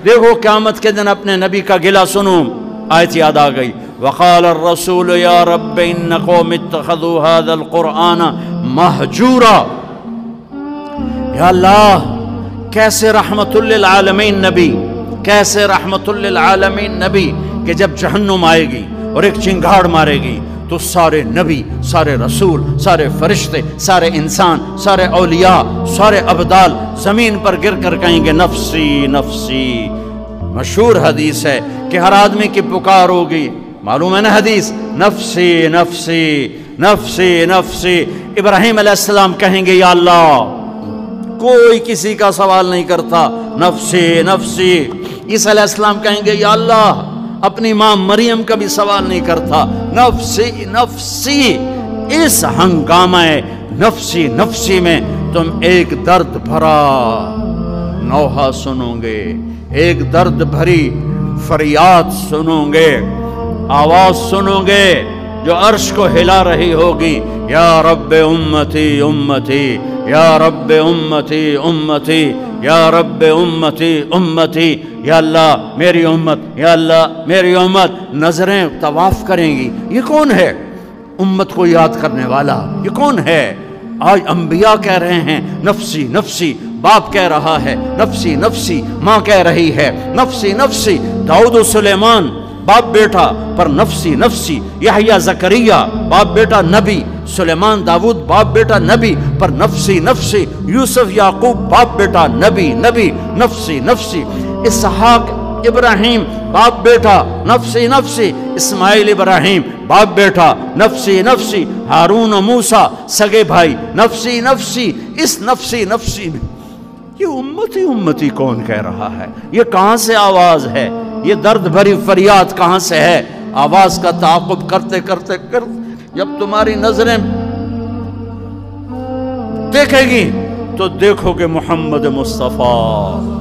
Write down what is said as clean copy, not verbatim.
دیکھو قیامت کے دن اپنے نبی کا گلہ سنو. آیت یاد آ گئی. وقال الرسول یا رب ان قوم اتخذوا هذا القرآن مہجورا. یا اللہ کیسے رحمت للعالمین نبی، کیسے رحمت للعالمین نبی کہ جب جہنم آئے گی اور ایک چنگھاڑ مارے گی تو سارے نبی، سارے رسول، سارے فرشتے، سارے انسان، سارے اولیاء، سارے ابدال زمین پر گر کر کہیں گے نفسی نفسی. مشہور حدیث ہے کہ ہر آدمی کی پکار ہوگی، معلوم ہے نا حدیث، نفسی نفسی نفسی نفسی. ابراہیم علیہ السلام کہیں گے یا اللہ، کوئی کسی کا سوال نہیں کرتا، نفسی نفسی. عیسیٰ علیہ السلام کہیں گے یا اللہ، اپنی ماں مریم کا بھی سوال نہیں کرتا، نفسی نفسی. اس ہنگامہ نفسی نفسی میں تم ایک درد بھرا نوحہ سنو گے، ایک درد بھری فریاد سنو گے، آواز سنو گے جو عرش کو ہلا رہی ہوگی. یا رب امتی امتی، یا رب امتی امتی، یا رب امتی امتی. یا اللہ میری امت، یا اللہ میری امت. نظریں طواف کریں گی، یہ کون ہے امت کو یاد کرنے والا؟ یہ کون ہے؟ آج انبیاء کہہ رہے ہیں نفسی نفسی، باپ کہہ رہا ہے نفسی نفسی، ماں کہہ رہی ہے نفسی نفسی. داؤد و سلیمان باپ بیٹا پر نفسی نفسی. یحییٰ زکریا باپ بیٹا نبی، سلیمان داؤد باپ بیٹا نبی پر نفسی نفسی. یوسف یعقوب باپ بیٹا نبی نبی، نفسی نفسی. اسحاق ابراہیم باپ بیٹا نفسی نفسی. اسماعیل ابراہیم باپ بیٹا نفسی نفسی. ہارون و موسیٰ سگے بھائی نفسی نفسی. اس نفسی نفسی میں یہ امتی امتی کون کہہ رہا ہے؟ یہ کہاں سے آواز ہے؟ یہ درد بھری فریاد کہاں سے ہے؟ آواز کا تعاقب کرتے کرتے جب تمہاری نظریں دیکھے گی تو دیکھو گے محمد مصطفیٰ